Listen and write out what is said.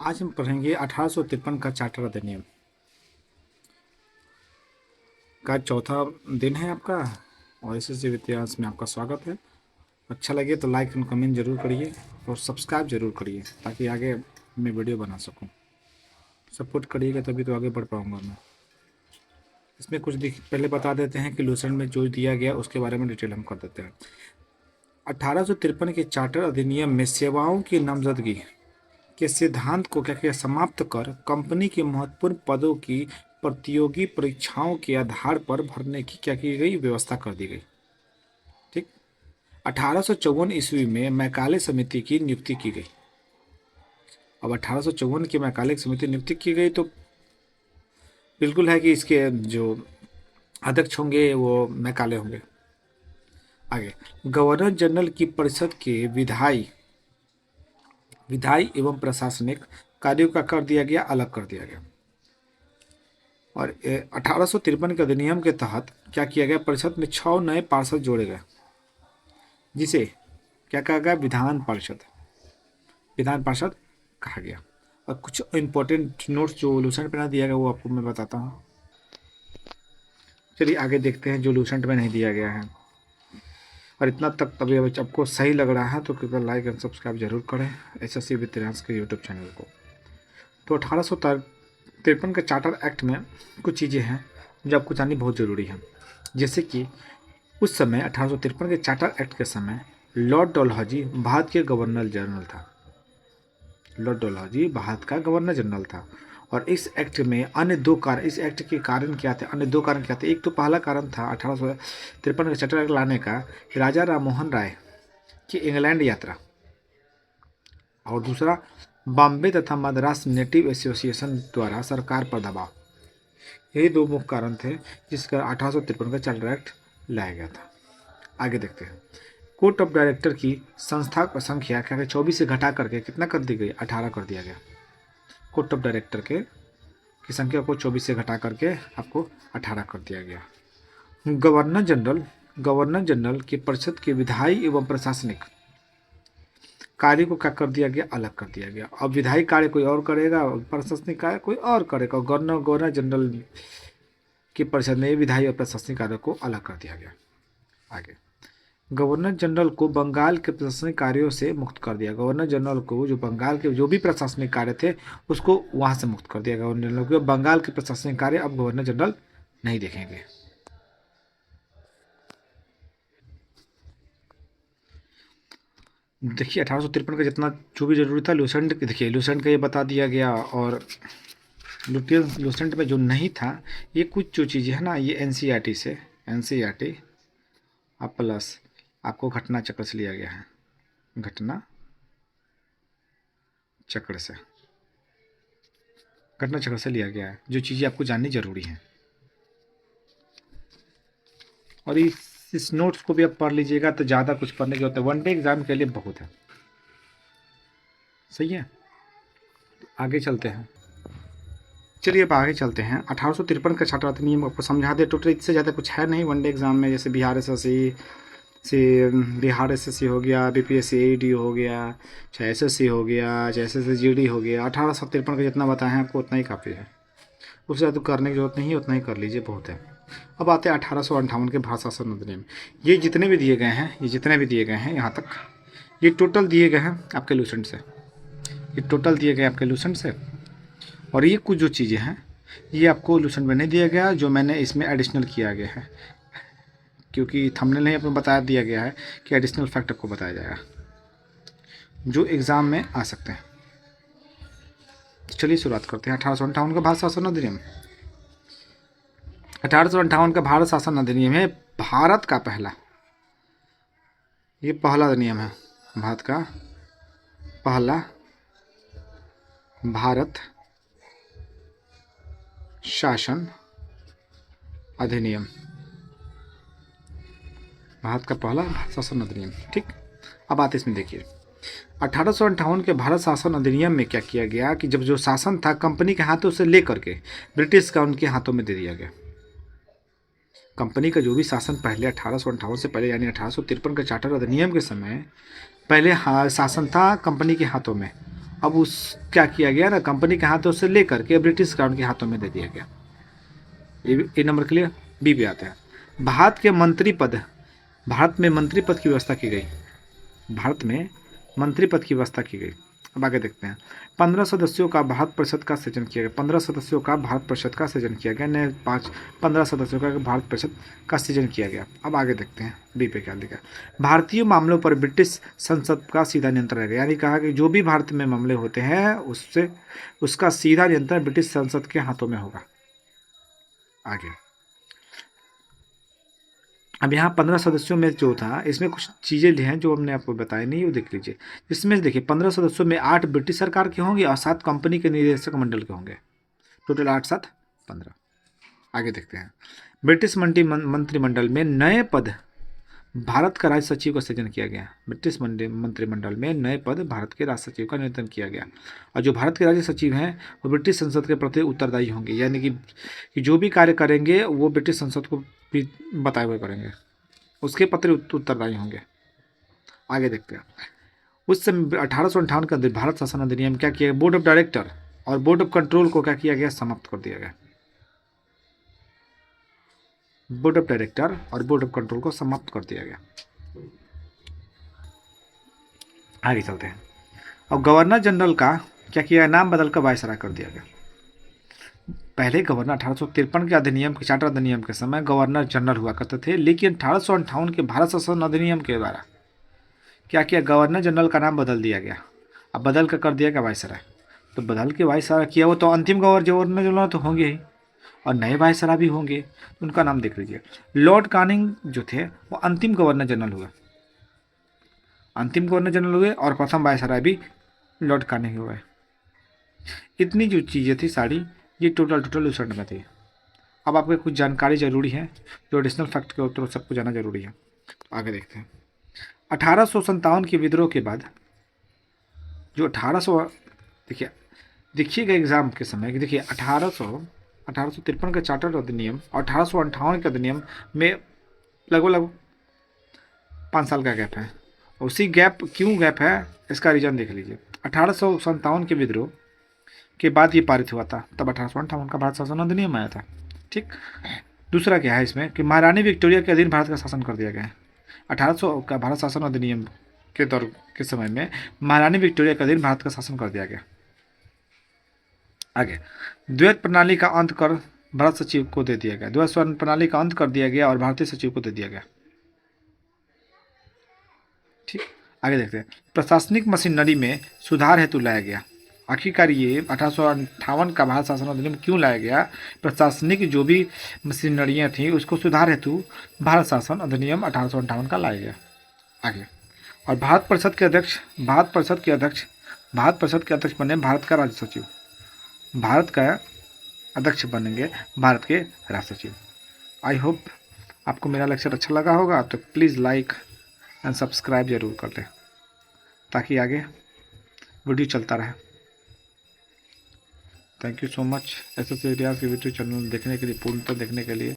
आज हम पढ़ेंगे 1853 का चार्टर अधिनियम का चौथा दिन है आपका। और एसएससी इतिहास में आपका स्वागत है। अच्छा लगे तो लाइक एंड कमेंट जरूर करिए और सब्सक्राइब जरूर करिए ताकि आगे मैं वीडियो बना सकूं। सपोर्ट करिएगा तभी तो आगे बढ़ पाऊंगा मैं। इसमें कुछ पहले बता देते हैं कि लूसेंट में जो दिया गया उसके बारे में डिटेल हम कर देते हैं। 1853 के चार्टर अधिनियम में सेवाओं की नामजदगी के सिद्धांत को क्या किया, समाप्त कर कंपनी के महत्वपूर्ण पदों की प्रतियोगी परीक्षाओं के आधार पर भरने की क्या की गई, व्यवस्था कर दी गई। ठीक। 1854 ईस्वी में मैकाले समिति की नियुक्ति की गई। अब 1854 की मैकाले समिति नियुक्ति की गई तो बिल्कुल है कि इसके जो अध्यक्ष होंगे वो मैकाले होंगे। आगे, गवर्नर जनरल की परिषद के विधायी एवं प्रशासनिक कार्यों का कर दिया गया, अलग कर दिया गया। और 1853 के अधिनियम के तहत क्या किया गया, परिषद में 6 नए पार्षद जोड़े गए जिसे क्या कहा गया, विधान पार्षद कहा गया। और कुछ इंपॉर्टेंट नोट्स जो लूसेंट में ना दिया गया वो आपको मैं बताता हूँ। चलिए आगे देखते हैं जो लूसेंट में नहीं दिया गया है। और इतना तक तभी आपको सही लग रहा है तो कृपया लाइक एंड सब्सक्राइब जरूर करें एसएससी विद इतिहास के यूट्यूब चैनल को। तो 1853 के चार्टर एक्ट में कुछ चीज़ें हैं जो आपको जाननी बहुत ज़रूरी है। जैसे कि उस समय 1853 के चार्टर एक्ट के समय लॉर्ड डलहौजी भारत के गवर्नर जनरल था। लॉर्ड डलहौजी भारत का गवर्नर जनरल था। और इस एक्ट में अन्य दो कारण, इस एक्ट के कारण क्या थे, अन्य दो कारण क्या थे। एक तो पहला कारण था 1853 के चार्टर एक्ट लाने का राजा राममोहन राय की इंग्लैंड यात्रा, और दूसरा बॉम्बे तथा मद्रास नेटिव एसोसिएशन द्वारा सरकार पर दबाव। यही दो मुख्य कारण थे जिसका 1853 का चार्टर एक्ट लाया गया था। आगे देखते हैं। कोर्ट ऑफ डायरेक्टर की संस्था संख्या क्या 24 से घटा करके कितना कर दी गई, 18 कर दिया गया। कोर्ट ऑफ डायरेक्टर की संख्या को 24 से घटा करके आपको 18 कर दिया गया। गवर्नर जनरल की परिषद के विधायी एवं प्रशासनिक कार्य को क्या कर दिया गया, अलग कर दिया गया। अब विधायी कार्य कोई और करेगा, प्रशासनिक कार्य कोई और करेगा। गवर्नर जनरल की परिषद में विधायी और प्रशासनिक कार्य को अलग कर दिया गया। आगे, गवर्नर जनरल को बंगाल के प्रशासनिक कार्यों से मुक्त कर दिया। गवर्नर जनरल को जो बंगाल के जो भी प्रशासनिक कार्य थे उसको वहां से मुक्त कर दिया। गवर्नर जनरल को बंगाल के प्रशासनिक कार्य अब गवर्नर जनरल नहीं देखेंगे। देखिए 1853 का जितना जो भी जरूरी था लूसेंट, देखिए लूसेंट का ये बता दिया गया। और लूसेंट में जो नहीं था ये कुछ जो चीज़ें है ना, ये एनसीईआरटी अब प्लस आपको घटना चक्र से लिया गया है। घटना चक्र से लिया गया है जो चीज़ें आपको जाननी जरूरी है। और इस नोट्स को भी आप पढ़ लीजिएगा तो ज़्यादा कुछ पढ़ने की होता है, वनडे एग्जाम के लिए बहुत है। सही है, आगे चलते हैं। चलिए अब आगे चलते हैं। 1853 का चार्टर अधिनियम आपको समझा दे। टोटल इससे ज़्यादा कुछ है नहीं वनडे एग्जाम में। जैसे बिहार एसएससी हो गया, बीपीएससी एईडी हो गया, चाहे एसएससी हो गया, चाहे एसएससी जीडी हो गया। 1853 का जितना बताएं आपको उतना ही काफ़ी है, उससे ज़्यादा करने की जरूरत नहीं है, उतना ही कर लीजिए, बहुत है। अब आते हैं 1858 के भारत शासन अधिनियम। ये जितने भी दिए गए हैं यहाँ तक, ये टोटल दिए गए हैं आपके लूसेंट से। और ये कुछ जो चीज़ें हैं ये आपको लूसेंट में नहीं दिया गया, जो मैंने इसमें एडिशनल किया गया है, क्योंकि थंबनेल में आपको बता दिया गया है कि एडिशनल फैक्ट आपको बताया जाएगा जो एग्ज़ाम में आ सकते हैं। चलिए शुरुआत करते हैं। 1858 का भारत शासन अधिनियम। 1858 का भारत शासन अधिनियम है भारत का पहला, ये पहला अधिनियम है, भारत का पहला भारत शासन अधिनियम, भारत का पहला शासन अधिनियम। ठीक। अब बात इसमें देखिए 1858 के भारत शासन अधिनियम में क्या किया गया कि जब जो शासन था कंपनी के हाथों से लेकर के ब्रिटिश का उनके हाथों में दे दिया गया। कंपनी का जो भी शासन पहले 1858 से पहले यानी 1853 के चार्टर अधिनियम के समय पहले शासन था कंपनी के हाथों में, अब उस क्या किया गया ना, कंपनी के हाथों से लेकर के ब्रिटिश क्राउन के हाथों में दे दिया गया। ये नंबर क्लियर। बी पे आते हैं। भारत में मंत्री पद की व्यवस्था की गई। भारत में मंत्री पद की व्यवस्था की गई। अब आगे देखते हैं। 15 सदस्यों का भारत परिषद का सृजन किया गया। 15 सदस्यों का भारत परिषद का सृजन किया गया। नए 15 सदस्यों का भारत परिषद का सृजन किया गया। अब आगे देखते हैं बी पे क्या लिखा। भारतीय मामलों पर ब्रिटिश संसद का सीधा नियंत्रण रहेगा। यानी कहा कि जो भी भारत में मामले होते हैं उससे उसका सीधा नियंत्रण ब्रिटिश संसद के हाथों में होगा। आगे अब यहाँ 15 सदस्यों में जो था, इसमें कुछ चीज़ें हैं जो हमने आपको बताई नहीं, वो देख लीजिए। इसमें देखिए 15 सदस्यों में 8 ब्रिटिश सरकार के होंगे और 7 कंपनी के निदेशक मंडल के होंगे। टोटल 8 7 15। आगे देखते हैं। ब्रिटिश मंत्रिमंडल में नए पद भारत का राज्य सचिव का सृजन किया गया। ब्रिटिश मंत्रिमंडल में नए पद भारत के राज्य सचिव का नियंत्रण किया गया। और जो भारत के राज्य सचिव हैं वो ब्रिटिश संसद के प्रति उत्तरदायी होंगे। यानी कि जो भी कार्य करेंगे वो ब्रिटिश संसद को भी बताए हुए करेंगे, उसके प्रति उत्तरदायी होंगे। आगे देखते हैं। उस समय 1858 के अंदर भारत शासन अधिनियम क्या किया गया, बोर्ड ऑफ डायरेक्टर और बोर्ड ऑफ कंट्रोल को क्या किया गया, समाप्त कर दिया गया। बोर्ड ऑफ डायरेक्टर और बोर्ड ऑफ कंट्रोल को समाप्त कर दिया गया। आगे चलते हैं। और गवर्नर जनरल का क्या किया, नाम बदलकर वायसराय कर दिया गया। पहले गवर्नर 1853 के अधिनियम के चार्टर अधिनियम के समय गवर्नर जनरल हुआ करते थे, लेकिन 1858 के भारत शासन अधिनियम के द्वारा क्या किया, गवर्नर जनरल का नाम बदल दिया गया। अब बदल कर दिया गया वायसराय। तो बदल के वायसराय किया, वो तो अंतिम गवर्नर जनरल तो होंगे ही और नए वायसराय भी होंगे। उनका नाम देख लीजिए। लॉर्ड कानिंग जो थे वो अंतिम गवर्नर जनरल हुए, अंतिम गवर्नर जनरल हुए और प्रथम वायसराय भी लॉर्ड कानिंग हुए। इतनी जो चीज़ें थी सारी, ये टोटल उस में थी। अब आपको कुछ जानकारी जरूरी है, जो एडिशनल फैक्ट के उत्तर सबको जाना जरूरी है। तो आगे देखते हैं। 1857 के विद्रोह के बाद जो 1800 देखिएगा एग्जाम के समय कि देखिए 1853 का चार्टर अधिनियम और 1858 के अधिनियम में लगभग 5 साल का गैप है। उसी गैप क्यों गैप है इसका रीज़न देख लीजिए। 1857 के विद्रोह के बाद ये पारित हुआ था, तब 1858 का भारत शासन अधिनियम आया था। ठीक। दूसरा क्या है इसमें कि महारानी विक्टोरिया के अधीन भारत का शासन कर दिया गया है। 1800 का भारत शासन अधिनियम के दौर के समय में महारानी विक्टोरिया के अधीन भारत का शासन कर दिया गया। आगे द्वैत प्रणाली का अंत कर भारत सचिव को दे दिया गया। द्वैत प्रणाली का अंत कर दिया गया और भारतीय सचिव को दे दिया गया। ठीक। आगे देखते हैं। प्रशासनिक मशीनरी में सुधार हेतु लाया गया। आखिरकार ये 1858 का भारत शासन अधिनियम क्यों लाया गया, प्रशासनिक जो भी मशीनरियाँ थी उसको सुधार हेतु भारत शासन अधिनियम 1858 का लाया गया। आगे और भारत परिषद के अध्यक्ष बने भारत का राज्य सचिव। भारत का अध्यक्ष बनेंगे भारत के राज्य सचिव। आई होप आपको मेरा लेक्चर अच्छा लगा होगा, तो प्लीज़ लाइक एंड सब्सक्राइब जरूर कर लें ताकि आगे वीडियो चलता रहे। Thank you so much SSC इतिहास के वीडियो चैनल देखने के लिए, पूर्णतः देखने के लिए।